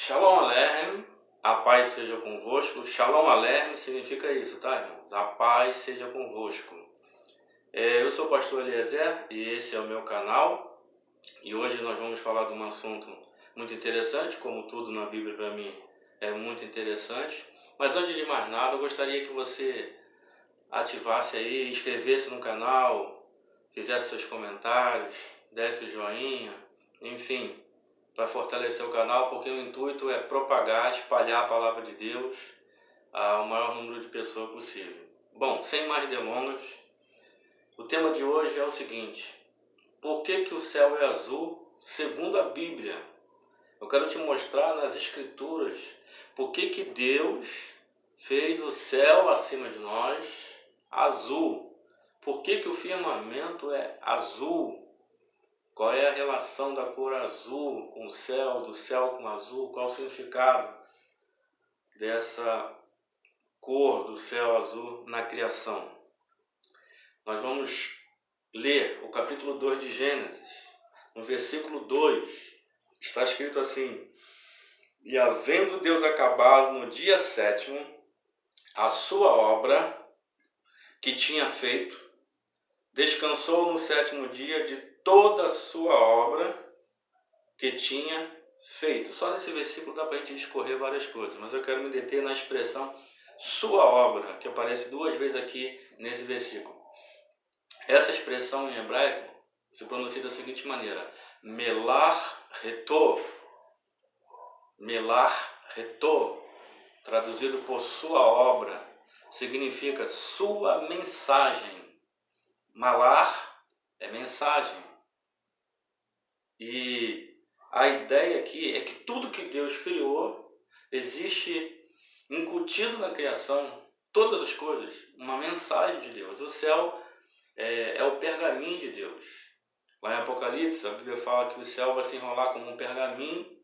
Shalom Aleichem, a paz seja convosco. Shalom Aleichem significa isso, tá, irmãos? A paz seja convosco. Eu sou o pastor Eliezer e esse é o meu canal. E hoje nós vamos falar de um assunto muito interessante, como tudo na Bíblia para mim é muito interessante. Mas antes de mais nada, eu gostaria que você ativasse aí, inscrevesse no canal, fizesse seus comentários, desse o joinha, enfim, para fortalecer o canal, porque o intuito é propagar, espalhar a palavra de Deus ao maior número de pessoas possível. Bom, sem mais delongas, o tema de hoje é o seguinte: por que o céu é azul segundo a Bíblia? Eu quero te mostrar nas Escrituras por que Deus fez o céu acima de nós azul. Por que o firmamento é azul? Qual é a relação da cor azul com o céu, do céu com o azul? Qual o significado dessa cor do céu azul na criação? Nós vamos ler o capítulo 2 de Gênesis. No versículo 2 está escrito assim: e havendo Deus acabado no dia 7º a sua obra que tinha feito, descansou no 7º dia de toda a sua obra que tinha feito. Só nesse versículo dá para a gente discorrer várias coisas, mas eu quero me deter na expressão sua obra, que aparece 2 vezes aqui nesse versículo. Essa expressão em hebraico se pronuncia da seguinte maneira: melar retor. Melar retor, traduzido por sua obra, significa sua mensagem. Malar é mensagem. E a ideia aqui é que tudo que Deus criou, existe incutido na criação, todas as coisas, uma mensagem de Deus. O céu é o pergaminho de Deus. Lá em Apocalipse, a Bíblia fala que o céu vai se enrolar como um pergaminho,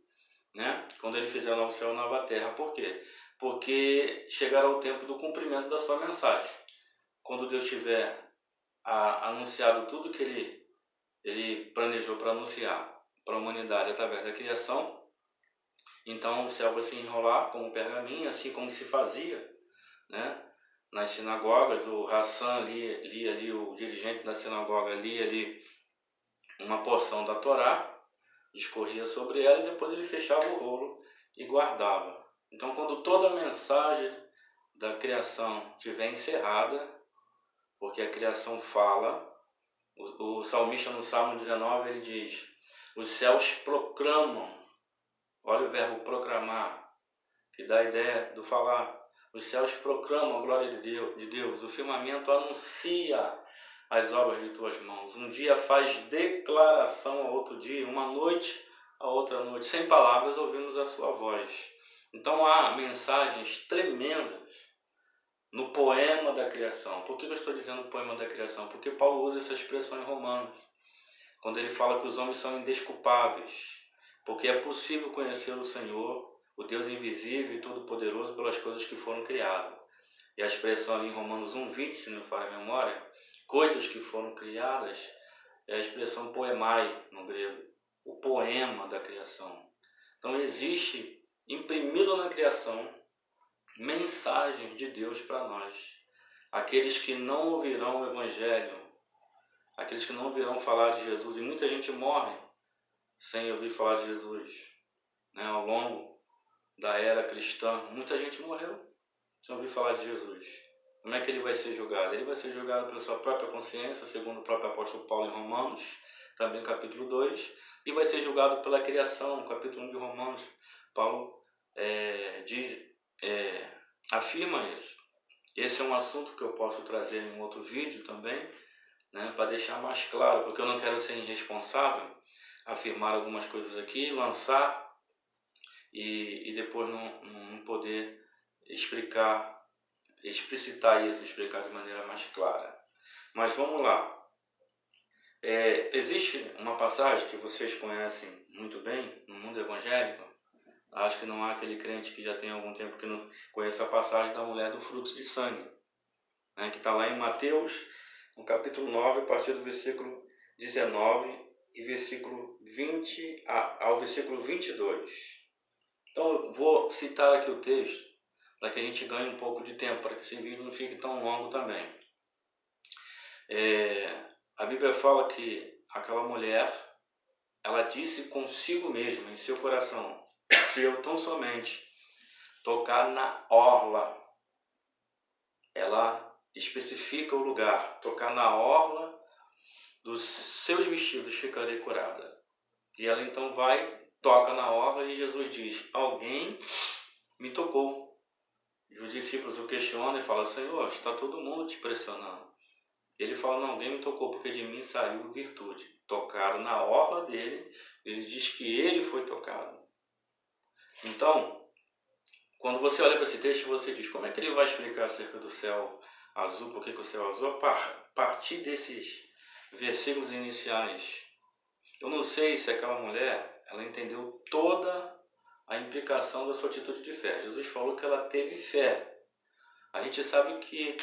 né? Quando ele fizer o novo céu e nova terra. Por quê? Porque chegará o tempo do cumprimento da sua mensagem. Quando Deus tiver anunciado tudo que ele planejou para anunciar para a humanidade através da criação, então o céu vai se enrolar como um pergaminho, assim como se fazia, né? Nas sinagogas. O Hassan lia ali, o dirigente da sinagoga lia ali uma porção da Torá, discorria sobre ela e depois ele fechava o rolo e guardava. Então, quando toda a mensagem da criação estiver encerrada, porque a criação fala, o salmista no Salmo 19 ele diz: os céus proclamam. Olha o verbo proclamar, que dá a ideia do falar. Os céus proclamam a glória de Deus. O firmamento anuncia as obras de tuas mãos. Um dia faz declaração a outro dia, uma noite a outra noite. Sem palavras ouvimos a sua voz. Então há mensagens tremendas no poema da criação. Por que eu estou dizendo poema da criação? Porque Paulo usa essa expressão em Romanos, quando ele fala que os homens são indesculpáveis, porque é possível conhecer o Senhor, o Deus invisível e todo-poderoso, pelas coisas que foram criadas. E a expressão ali em Romanos 1:20, se não me falha a memória, coisas que foram criadas, é a expressão poemai no grego, o poema da criação. Então existe, imprimido na criação, mensagem de Deus para nós. Aqueles que não ouvirão o Evangelho, aqueles que não ouvirão falar de Jesus, e muita gente morre sem ouvir falar de Jesus, né? Ao longo da era cristã, muita gente morreu sem ouvir falar de Jesus. Como é que ele vai ser julgado? Ele vai ser julgado pela sua própria consciência, segundo o próprio apóstolo Paulo em Romanos, também capítulo 2, e vai ser julgado pela criação, no capítulo 1 de Romanos. Paulo afirma isso. Esse é um assunto que eu posso trazer em um outro vídeo também, né, para deixar mais claro, porque eu não quero ser irresponsável, afirmar algumas coisas aqui, lançar e depois não poder explicitar isso, explicar de maneira mais clara. Mas vamos lá. Existe uma passagem que vocês conhecem muito bem no mundo evangélico. Acho que não há aquele crente que já tem algum tempo que não conhece a passagem da mulher do fluxo de sangue, né, que está lá em Mateus, no capítulo 9, a partir do versículo 19 e versículo 20 ao versículo 22. Então eu vou citar aqui o texto para que a gente ganhe um pouco de tempo, para que esse vídeo não fique tão longo também. A Bíblia fala que aquela mulher, ela disse consigo mesma, em seu coração, se eu tão somente tocar na orla, ela especifica o lugar, tocar na orla dos seus vestidos ficarei curada. E ela então vai, toca na orla e Jesus diz, alguém me tocou. E os discípulos o questionam e falam, Senhor, está todo mundo te pressionando. Ele fala, não, alguém me tocou porque de mim saiu virtude. Tocaram na orla dele, ele diz que ele foi tocado. Então, quando você olha para esse texto, você diz, como é que ele vai explicar acerca do céu azul, por que o céu azul? A partir desses versículos iniciais. Eu não sei se aquela mulher, ela entendeu toda a implicação da sua atitude de fé. Jesus falou que ela teve fé. A gente sabe que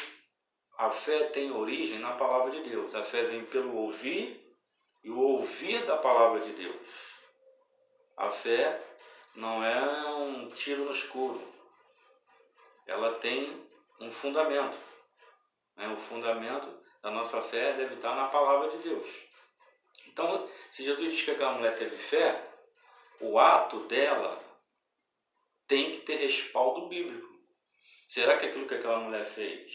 a fé tem origem na palavra de Deus. A fé vem pelo ouvir e o ouvir da palavra de Deus. A fé não é um tiro no escuro. Ela tem um fundamento. O fundamento da nossa fé deve estar na palavra de Deus. Então, se Jesus diz que aquela mulher teve fé, o ato dela tem que ter respaldo bíblico. Será que aquilo que aquela mulher fez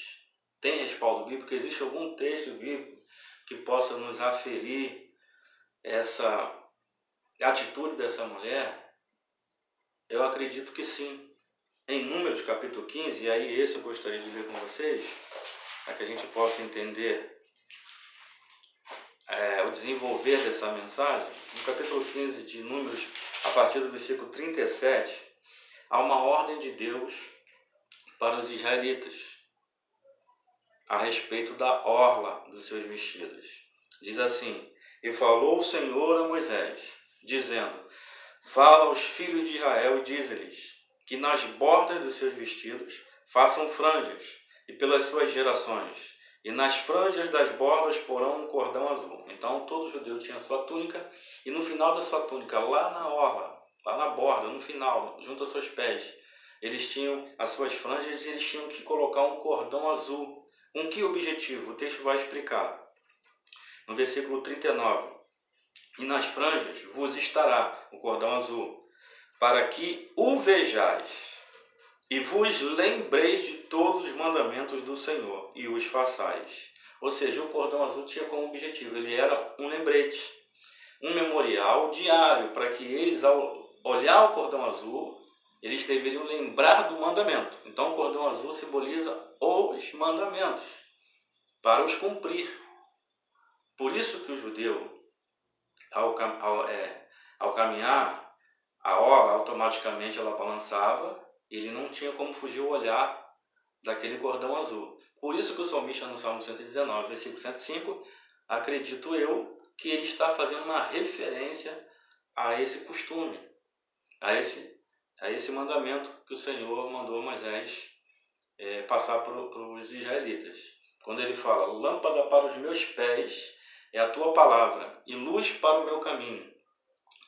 tem respaldo bíblico? Existe algum texto bíblico que possa nos aferir essa atitude dessa mulher? Eu acredito que sim. Em Números capítulo 15, e aí esse eu gostaria de ler com vocês, para que a gente possa entender o desenvolver dessa mensagem. No capítulo 15 de Números, a partir do versículo 37, há uma ordem de Deus para os israelitas a respeito da orla dos seus vestidos. Diz assim, e falou o Senhor a Moisés, dizendo, fala aos filhos de Israel e diz-lhes que nas bordas dos seus vestidos façam franjas, e pelas suas gerações, e nas franjas das bordas porão um cordão azul. Então todo judeu tinha sua túnica, e no final da sua túnica, lá na orla, lá na borda, no final, junto aos seus pés, eles tinham as suas franjas e eles tinham que colocar um cordão azul. Com que objetivo? O texto vai explicar. No versículo 39. E nas franjas vos estará o cordão azul, para que o vejais e vos lembreis de todos os mandamentos do Senhor e os façais. Ou seja, o cordão azul tinha como objetivo, ele era um lembrete, um memorial diário, para que eles, ao olhar o cordão azul, eles deveriam lembrar do mandamento. Então o cordão azul simboliza os mandamentos, para os cumprir. Por isso que o judeu, ao caminhar, a orla automaticamente ela balançava, e ele não tinha como fugir o olhar daquele cordão azul. Por isso que o salmista no Salmo 119, versículo 105, acredito eu que ele está fazendo uma referência a esse costume, a esse mandamento que o Senhor mandou Moisés passar para os israelitas. Quando ele fala, lâmpada para os meus pés é a tua palavra e luz para o meu caminho.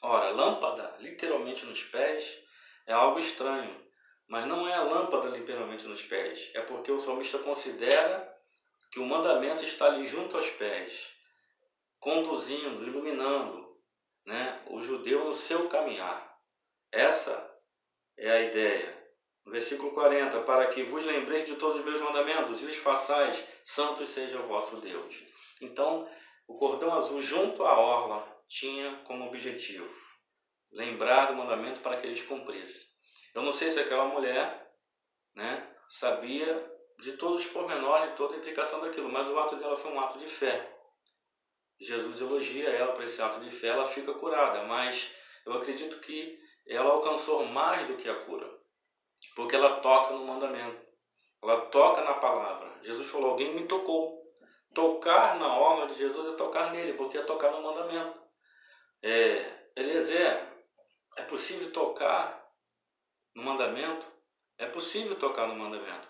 Ora, lâmpada literalmente nos pés é algo estranho, mas não é a lâmpada literalmente nos pés, é porque o salmista considera que o mandamento está ali junto aos pés, conduzindo, iluminando, o judeu no seu caminhar. Essa é a ideia. No versículo 40, para que vos lembreis de todos os meus mandamentos e os façais, santos seja o vosso Deus. Então, o cordão azul junto à orla tinha como objetivo lembrar do mandamento para que eles cumprissem. Eu não sei se aquela mulher sabia de todos os pormenores, de toda a implicação daquilo, mas o ato dela foi um ato de fé. Jesus elogia ela por esse ato de fé, ela fica curada, mas eu acredito que ela alcançou mais do que a cura, porque ela toca no mandamento, ela toca na palavra. Jesus falou, alguém me tocou. Tocar na orla de Jesus é tocar nele, porque é tocar no mandamento. Eliezer, é possível tocar no mandamento? É possível tocar no mandamento.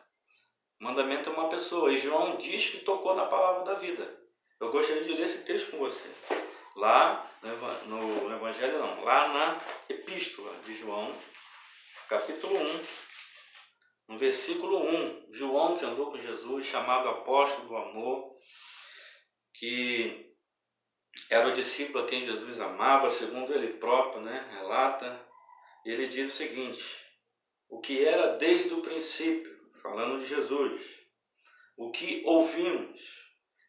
O mandamento é uma pessoa, e João diz que tocou na palavra da vida. Eu gostaria de ler esse texto com você. Lá no Evangelho não, lá na Epístola de João, capítulo 1, no versículo 1, João, que andou com Jesus, chamado apóstolo do amor, que era o discípulo a quem Jesus amava, segundo ele próprio, relata, ele diz o seguinte: o que era desde o princípio, falando de Jesus, o que ouvimos.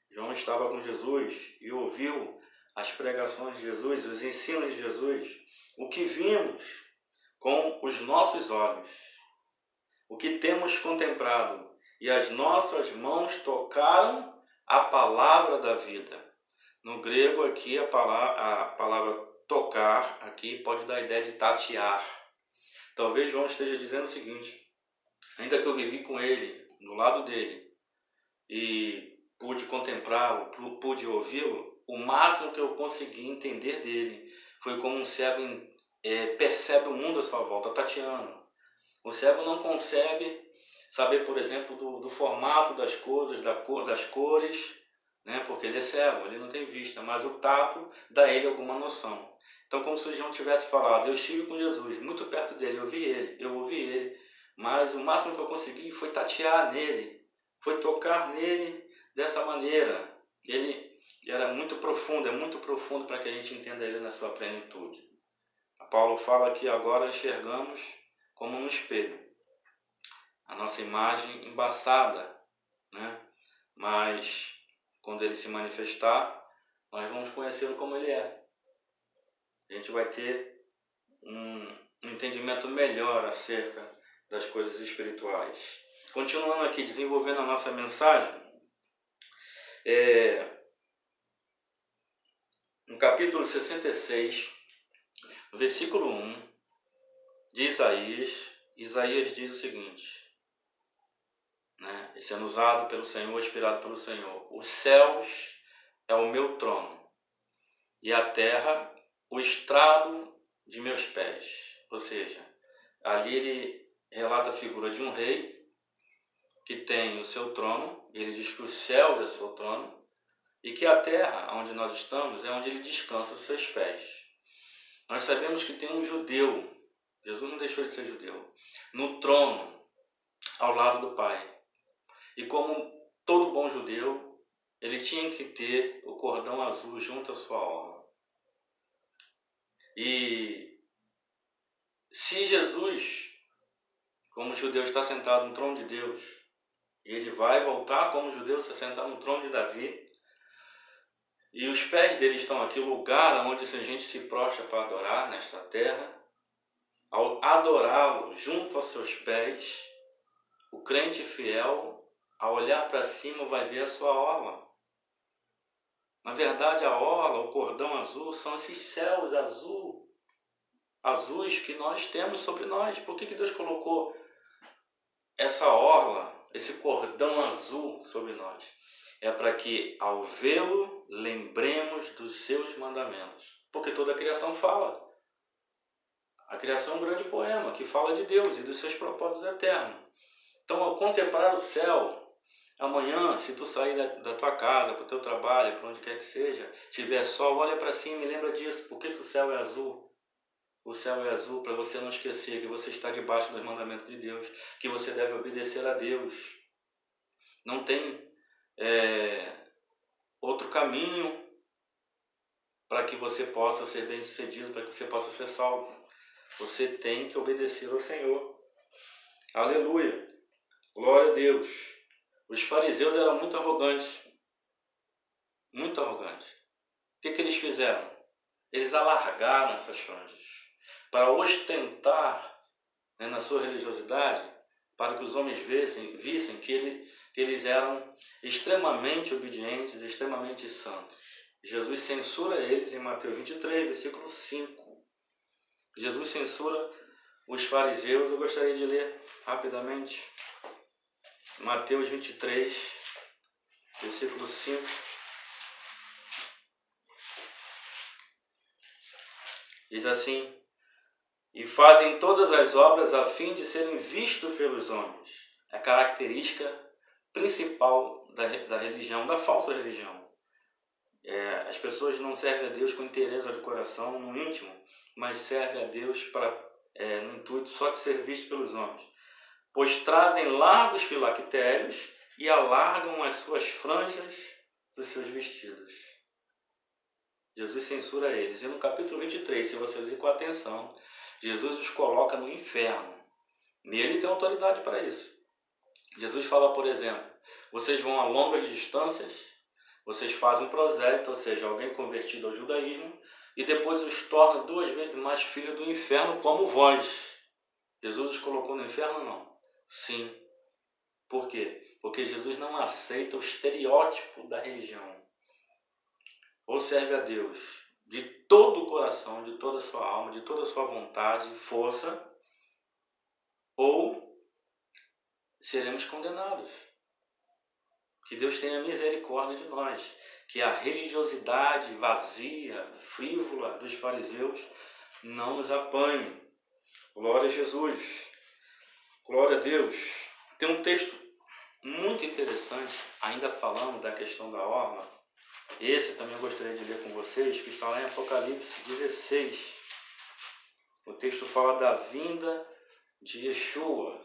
João estava com Jesus e ouviu as pregações de Jesus, os ensinos de Jesus, o que vimos com os nossos olhos, o que temos contemplado, e as nossas mãos tocaram a palavra da vida. No grego aqui a palavra tocar aqui pode dar a ideia de tatear. Talvez João esteja dizendo o seguinte: ainda que eu vivi com ele, do lado dele, e pude contemplá-lo, pude ouvi-lo, o máximo que eu consegui entender dele foi como um cego percebe o mundo à sua volta, tateando. O cego não consegue saber, por exemplo, do formato das coisas, das cores, porque ele é cego, ele não tem vista, mas o tato dá a ele alguma noção. Então, como se o João tivesse falado: eu estive com Jesus, muito perto dele, eu ouvi ele, mas o máximo que eu consegui foi tatear nele, foi tocar nele dessa maneira. Ele era muito profundo, é muito profundo para que a gente entenda ele na sua plenitude. Paulo fala que agora enxergamos como um espelho, a nossa imagem embaçada, mas quando ele se manifestar, nós vamos conhecê-lo como ele é. A gente vai ter um entendimento melhor acerca das coisas espirituais. Continuando aqui, desenvolvendo a nossa mensagem, no capítulo 66, no versículo 1 de Isaías diz o seguinte, sendo usado pelo Senhor, inspirado pelo Senhor: os céus é o meu trono, e a terra o estrado de meus pés. Ou seja, ali ele relata a figura de um rei que tem o seu trono, ele diz que os céus é o seu trono, e que a terra, onde nós estamos, é onde ele descansa os seus pés. Nós sabemos que tem um judeu, Jesus não deixou de ser judeu, no trono, ao lado do Pai. E como todo bom judeu, ele tinha que ter o cordão azul junto à sua orla. E se Jesus, como judeu, está sentado no trono de Deus, e ele vai voltar como judeu se sentar no trono de Davi, e os pés dele estão aqui, o lugar onde a gente se prostra para adorar nesta terra, ao adorá-lo junto aos seus pés, o crente fiel, ao olhar para cima, vai ver a sua orla. Na verdade, a orla, o cordão azul, são esses céus azuis que nós temos sobre nós. Por que Deus colocou essa orla, esse cordão azul sobre nós? É para que, ao vê-lo, lembremos dos seus mandamentos. Porque toda a criação fala. A criação é um grande poema que fala de Deus e dos seus propósitos eternos. Então, ao contemplar o céu, amanhã, se tu sair da tua casa, para o teu trabalho, para onde quer que seja, tiver sol, olha para cima e lembra disso. Por que o céu é azul? O céu é azul para você não esquecer que você está debaixo dos mandamentos de Deus, que você deve obedecer a Deus. Não tem outro caminho para que você possa ser bem-sucedido, para que você possa ser salvo. Você tem que obedecer ao Senhor. Aleluia! Glória a Deus! Os fariseus eram muito arrogantes. Muito arrogantes. O que eles fizeram? Eles alargaram essas franjas para ostentar na sua religiosidade, para que os homens vissem que eles eram extremamente obedientes, extremamente santos. Jesus censura eles em Mateus 23, versículo 5. Jesus censura os fariseus. Eu gostaria de ler rapidamente Mateus 23, versículo 5. Diz assim: e fazem todas as obras a fim de serem vistos pelos homens. É a característica principal da religião, da falsa religião. As pessoas não servem a Deus com interesse de coração, no íntimo, mas servem a Deus para no intuito só de ser visto pelos homens. Pois trazem largos filactérios e alargam as suas franjas dos seus vestidos. Jesus censura eles. E no capítulo 23, se você ler com atenção, Jesus os coloca no inferno. E ele tem autoridade para isso. Jesus fala, por exemplo, vocês vão a longas distâncias, vocês fazem um prosélito, ou seja, alguém convertido ao judaísmo, e depois os torna 2 vezes mais filhos do inferno como vós. Jesus os colocou no inferno? Não. Sim. Por quê? Porque Jesus não aceita o estereótipo da religião. Ou serve a Deus de todo o coração, de toda a sua alma, de toda a sua vontade, força, ou seremos condenados. Que Deus tenha misericórdia de nós. Que a religiosidade vazia, frívola dos fariseus não nos apanhe. Glória a Jesus. Glória a Deus. Tem um texto muito interessante, ainda falando da questão da orla. Esse também eu gostaria de ler com vocês, que está lá em Apocalipse 16. O texto fala da vinda de Yeshua.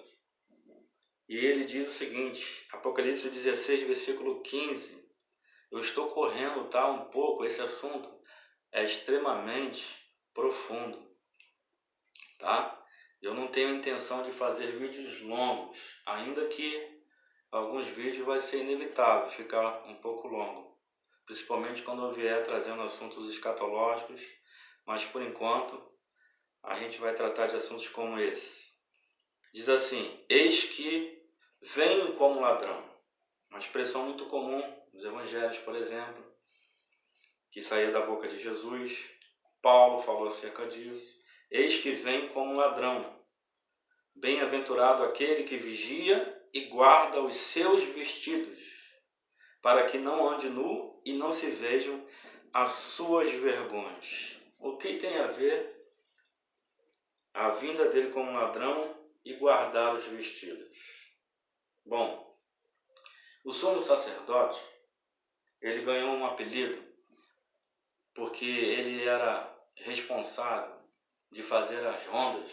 E ele diz o seguinte, Apocalipse 16, versículo 15. Eu estou correndo, tá, um pouco, esse assunto é extremamente profundo, tá? Eu não tenho intenção de fazer vídeos longos, ainda que alguns vídeos vai ser inevitável ficar um pouco longo, principalmente quando eu vier trazendo assuntos escatológicos, mas por enquanto a gente vai tratar de assuntos como esse. Diz assim, eis que venho como ladrão, uma expressão muito comum nos evangelhos, por exemplo, que saía da boca de Jesus. Paulo falou acerca disso. Eis que vem como ladrão. Bem-aventurado aquele que vigia e guarda os seus vestidos, para que não ande nu e não se vejam as suas vergonhas. O que tem a ver a vinda dele como ladrão e guardar os vestidos? Bom, o sumo sacerdote, ele ganhou um apelido porque ele era responsável de fazer as rondas,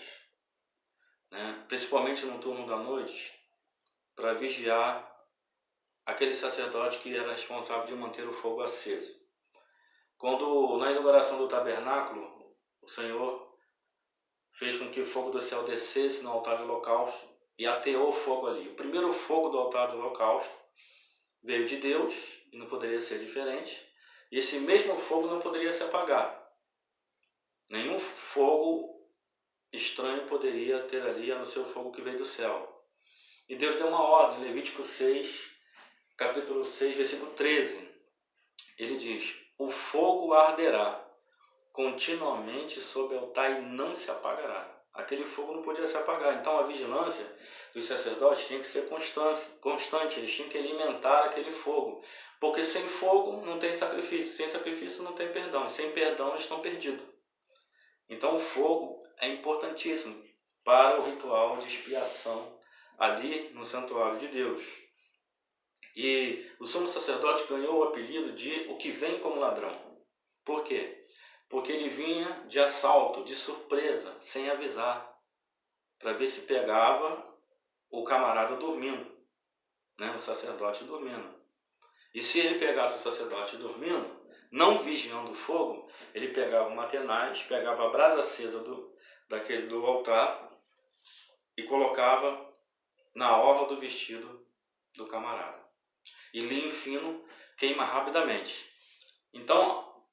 né, principalmente no turno da noite, para vigiar aquele sacerdote que era responsável de manter o fogo aceso. Quando, na inauguração do tabernáculo, o Senhor fez com que o fogo do céu descesse no altar do holocausto e ateou o fogo ali. O primeiro fogo do altar do holocausto veio de Deus, e não poderia ser diferente, e esse mesmo fogo não poderia se apagar. Nenhum fogo estranho poderia ter ali, a não ser o fogo que veio do céu. E Deus deu uma ordem, Levítico 6, capítulo 6, versículo 13. Ele diz, o fogo arderá continuamente sobre o altar e não se apagará. Aquele fogo não podia se apagar. Então a vigilância dos sacerdotes tinha que ser constante. Eles tinham que alimentar aquele fogo. Porque sem fogo não tem sacrifício. Sem sacrifício não tem perdão. Sem perdão eles estão perdidos. Então o fogo é importantíssimo para o ritual de expiação ali no santuário de Deus. E o sumo sacerdote ganhou o apelido de o que vem como ladrão. Por quê? Porque ele vinha de assalto, de surpresa, sem avisar, para ver se pegava o camarada dormindo, né? O sacerdote dormindo. E se ele pegasse o sacerdote dormindo, não vigiando o fogo, ele pegava uma tenaz, pegava a brasa acesa do altar e colocava na orla do vestido do camarada. E linho fino queima rapidamente. Então,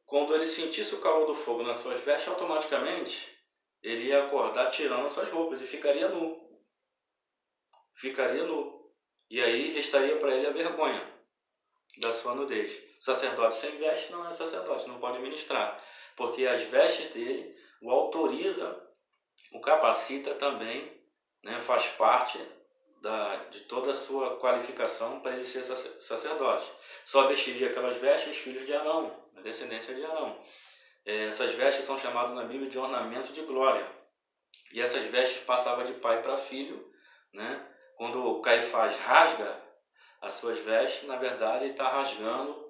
quando ele sentisse o calor do fogo nas suas vestes, automaticamente ele ia acordar tirando as suas roupas e ficaria nu. Ficaria nu. E aí restaria para ele a vergonha da sua nudez. Sacerdote sem veste não é sacerdote, não pode ministrar. Porque as vestes dele o autoriza, o capacita também, né, faz parte de toda a sua qualificação para ele ser sacerdote. Só vestiria aquelas vestes os filhos de Arão, a descendência de Arão. Essas vestes são chamadas na Bíblia de ornamento de glória. E essas vestes passavam de pai para filho, né? Quando o Caifás rasga as suas vestes, na verdade ele está rasgando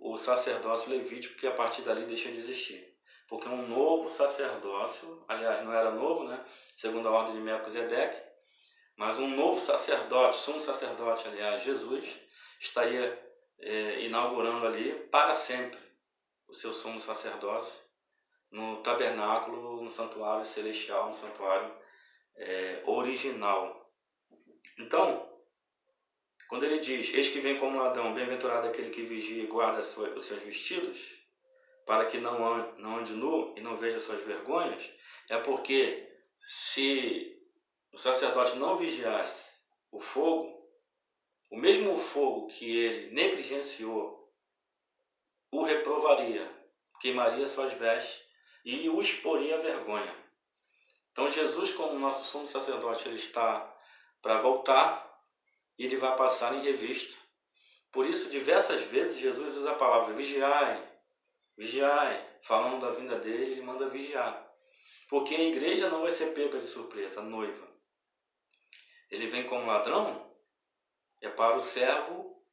o sacerdócio levítico, que a partir dali deixa de existir. porque um novo sacerdócio, aliás, não era novo, né? Segundo a ordem de Melquisedeque, mas um novo sacerdote, sumo sacerdote, aliás, Jesus, estaria inaugurando ali para sempre o seu sumo sacerdócio no tabernáculo, no santuário celestial, no santuário original. Então, quando ele diz, eis que vem como ladrão, bem-aventurado aquele que vigia e guarda os seus vestidos, para que não ande nu e não veja suas vergonhas, é porque se o sacerdote não vigiasse o fogo, o mesmo fogo que ele negligenciou, o reprovaria, queimaria suas vestes e o exporia à vergonha. Então Jesus, como nosso sumo sacerdote, ele está para voltar e ele vai passar em revista. Por isso, diversas vezes, Jesus usa a palavra vigiai, vigiai, falando da vinda dele, ele manda vigiar. Porque a igreja não vai ser pega de surpresa, a noiva. Ele vem como ladrão, é para o servo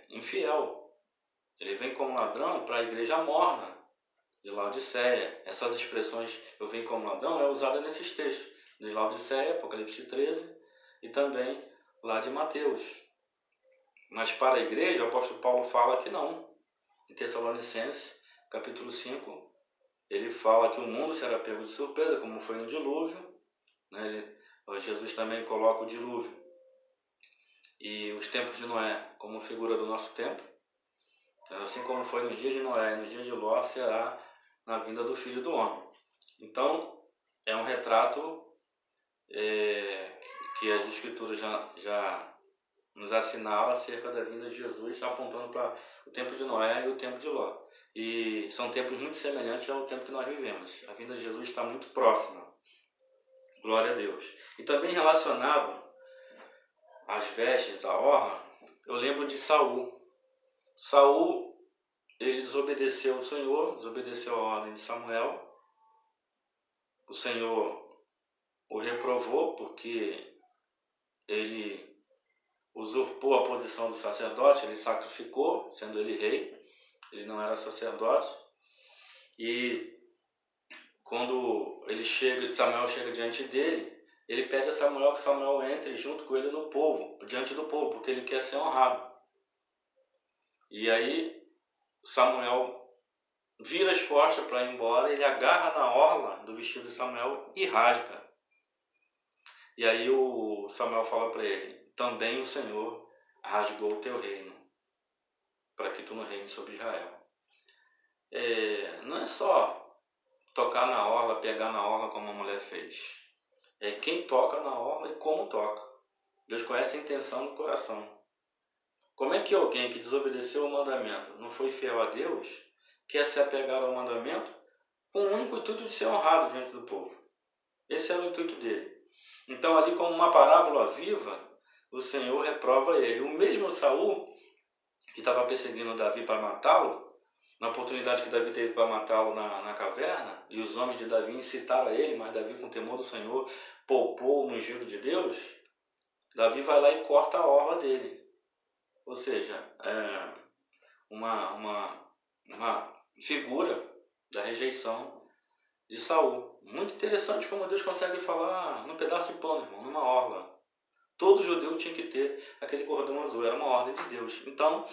infiel. Ele vem como ladrão para a igreja morna de Laodiceia. Essas expressões, eu venho como ladrão, é usada nesses textos. De Laodiceia, Apocalipse 13, e também lá de Mateus. Mas para a igreja, o apóstolo Paulo fala que não. Em Tessalonicenses, capítulo 5, ele fala que o mundo será pego de surpresa, como foi no dilúvio. Né? Jesus também coloca o dilúvio e os tempos de Noé como figura do nosso tempo. Assim como foi no dia de Noé e no dia de Ló, será na vinda do Filho do Homem. Então, é um retrato que as Escrituras já nos assinalam acerca da vinda de Jesus, apontando para o tempo de Noé e o tempo de Ló. E são tempos muito semelhantes ao tempo que nós vivemos. A vinda de Jesus está muito próxima. Glória a Deus. E também relacionado às vestes, à orla, eu lembro de Saul. Saul, ele desobedeceu ao Senhor, desobedeceu a ordem de Samuel. O Senhor o reprovou porque ele usurpou a posição do sacerdote, ele sacrificou, sendo ele rei, ele não era sacerdote. E quando Samuel chega diante dele, ele pede a Samuel que Samuel entre junto com ele no povo, diante do povo, porque ele quer ser honrado. E aí Samuel vira as costas para ir embora, ele agarra na orla do vestido de Samuel e rasga. E aí o Samuel fala para ele, também o Senhor rasgou o teu reino, para que tu não reine sobre Israel. Não é só tocar na orla, pegar na orla como a mulher fez. É quem toca na orla e como toca. Deus conhece a intenção do coração. Como é que alguém que desobedeceu o mandamento, não foi fiel a Deus, quer se apegar ao mandamento com o único intuito de ser honrado diante do povo? Esse é o intuito dele. Então ali, como uma parábola viva, o Senhor reprova ele. O mesmo Saul, que estava perseguindo Davi para matá-lo, na oportunidade que Davi teve para matá-lo na caverna, e os homens de Davi incitaram a ele, mas Davi, com temor do Senhor, poupou o ungido de Deus. Davi vai lá e corta a orla dele. Ou seja, uma figura da rejeição de Saul. Muito interessante como Deus consegue falar num pedaço de pano, irmão, numa orla. Todo judeu tinha que ter aquele cordão azul, era uma ordem de Deus. Então,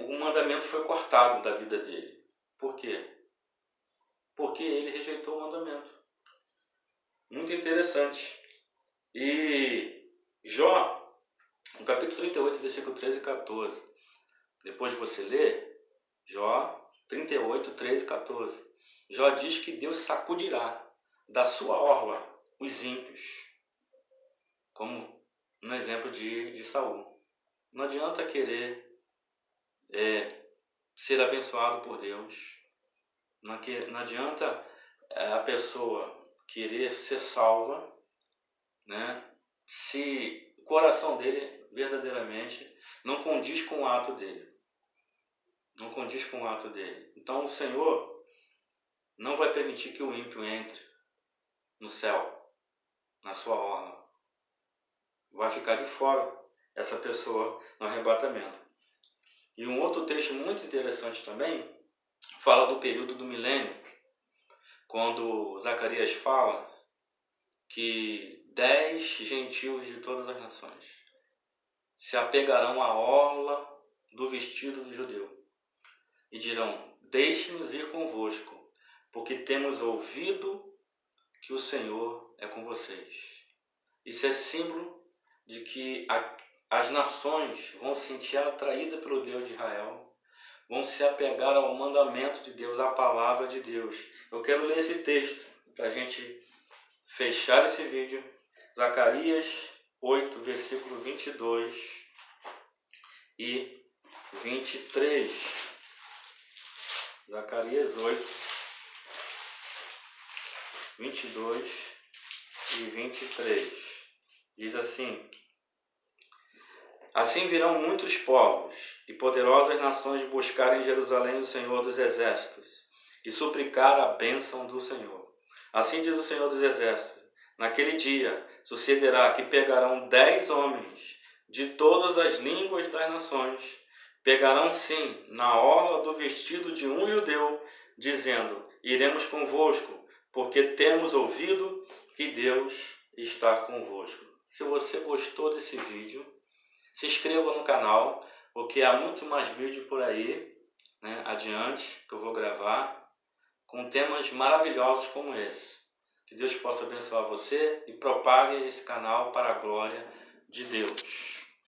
o mandamento foi cortado da vida dele. Por quê? Porque ele rejeitou o mandamento. Muito interessante. E Jó, no capítulo 38, versículo 13 e 14. Depois de você ler, Jó 38, 13 e 14. Jó diz que Deus sacudirá da sua orla os ímpios, como no exemplo de Saul. Não adianta querer ser abençoado por Deus. Não adianta a pessoa querer ser salva, né, se o coração dele verdadeiramente não condiz com o ato dele. Não condiz com o ato dele. Então o Senhor não vai permitir que o ímpio entre no céu, na sua orla. Vai ficar de fora essa pessoa no arrebatamento. E um outro texto muito interessante também fala do período do milênio, quando Zacarias fala que 10 gentios de todas as nações se apegarão à orla do vestido do judeu e dirão: deixe-nos ir convosco, porque temos ouvido que o Senhor é com vocês. Isso é símbolo de que as nações vão se sentir atraídas pelo Deus de Israel, vão se apegar ao mandamento de Deus, à palavra de Deus. Eu quero ler esse texto para a gente fechar esse vídeo. Zacarias 8, versículo 22 e 23. Zacarias 8, 22 e 23. Diz assim: assim virão muitos povos e poderosas nações buscar em Jerusalém o Senhor dos Exércitos e suplicar a bênção do Senhor. Assim diz o Senhor dos Exércitos: naquele dia sucederá que pegarão 10 homens de todas as línguas das nações, pegarão sim na orla do vestido de um judeu, dizendo: iremos convosco, porque temos ouvido que Deus está convosco. Se você gostou desse vídeo, se inscreva no canal, porque há muito mais vídeo por aí, adiante, que eu vou gravar, com temas maravilhosos como esse. Que Deus possa abençoar você e propague esse canal para a glória de Deus.